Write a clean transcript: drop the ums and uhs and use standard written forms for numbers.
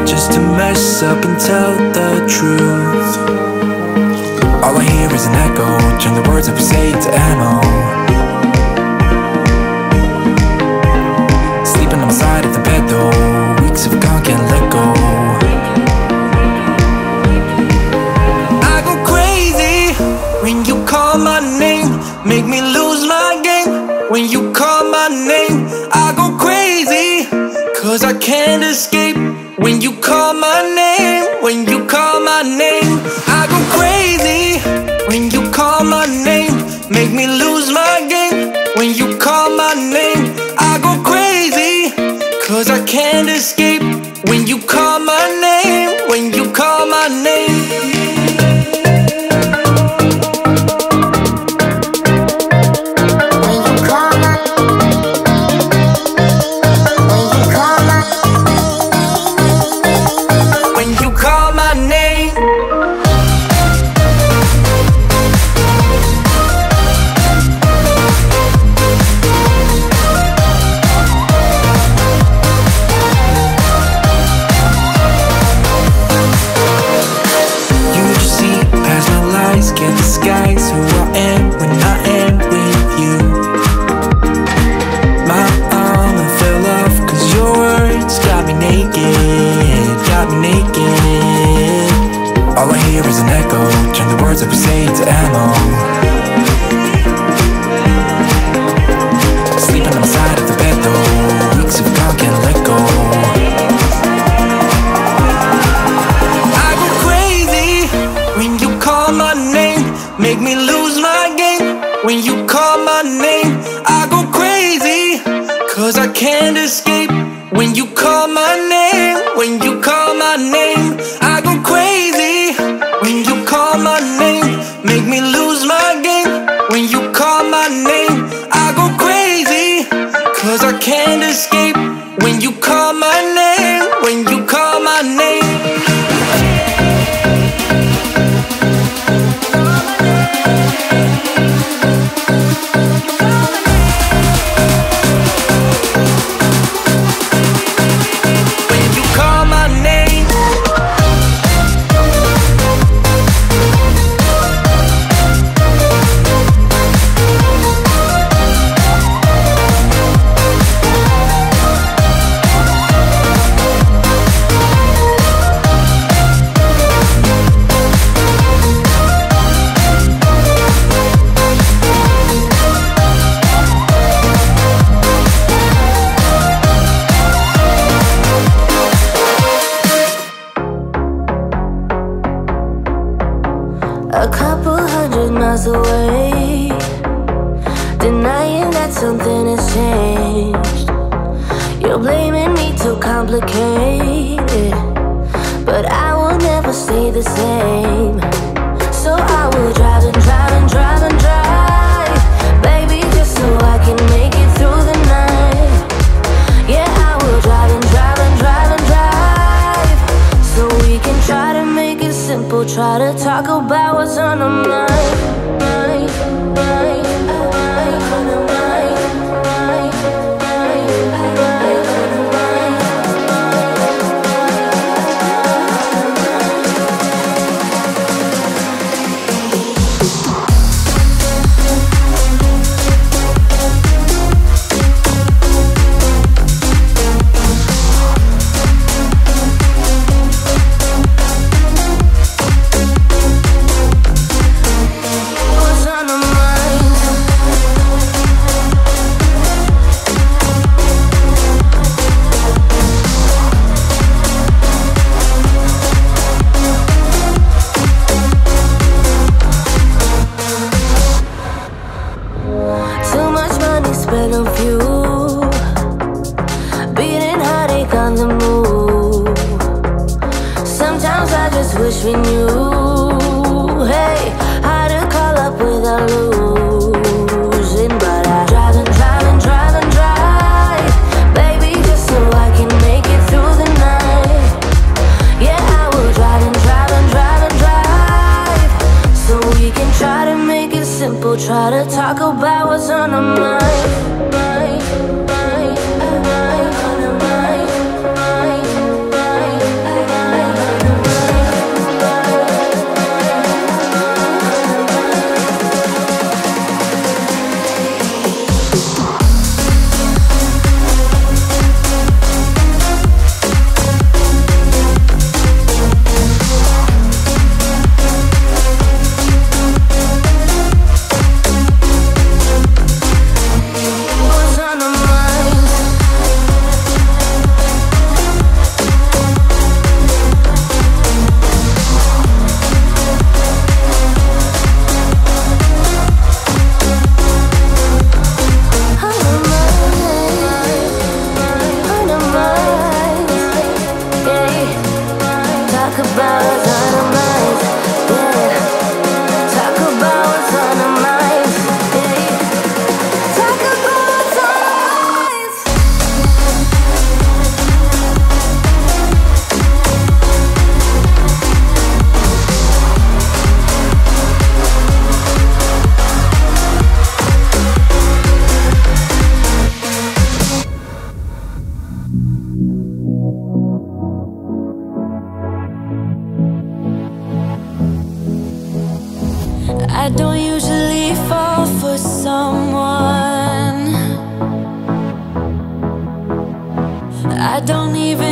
just to mess up and tell the truth. All I hear is an echo, turn the words that we say to ammo. Sleeping on my side of the bed though, weeks of gone, can't let go. I go crazy when you call my name, make me lose my game. When you call my name, I go crazy, 'cause I can't escape. When you call my name, when you call my name, I go crazy. When you call my name, make me lose my game. When you call my name, I go crazy, 'cause I can't escape. When you call my name, when you call my name. let go. Turn the words that we say into ammo. Sleeping on the side of the bed though. Weeks of gone, can't let go. I go crazy when you call my name. Make me lose my game. When you call my name, I go crazy, 'cause I can't escape. When you call my name, when you call my name, I go crazy. When you call my name, make me lose my game. When you call my name, I go crazy, 'cause I can't escape. When you call my name, when you call my name. A couple 100 miles away, denying that something has changed. You're blaming me, too complicated, but I will never stay the same. So I will drive and drive and drive and drive, baby, just so I can make it through the night. Yeah, I will drive and drive and drive and drive, so we can try to make it simple. Try to talk about what's on our mind. Wish we knew, hey, how to call up without losing. But I drive and drive and drive and drive, baby, just so I can make it through the night. Yeah, I will drive and drive and drive and drive, so we can try to make it simple. Try to talk about what's on our mind. I don't usually fall for someone. I don't even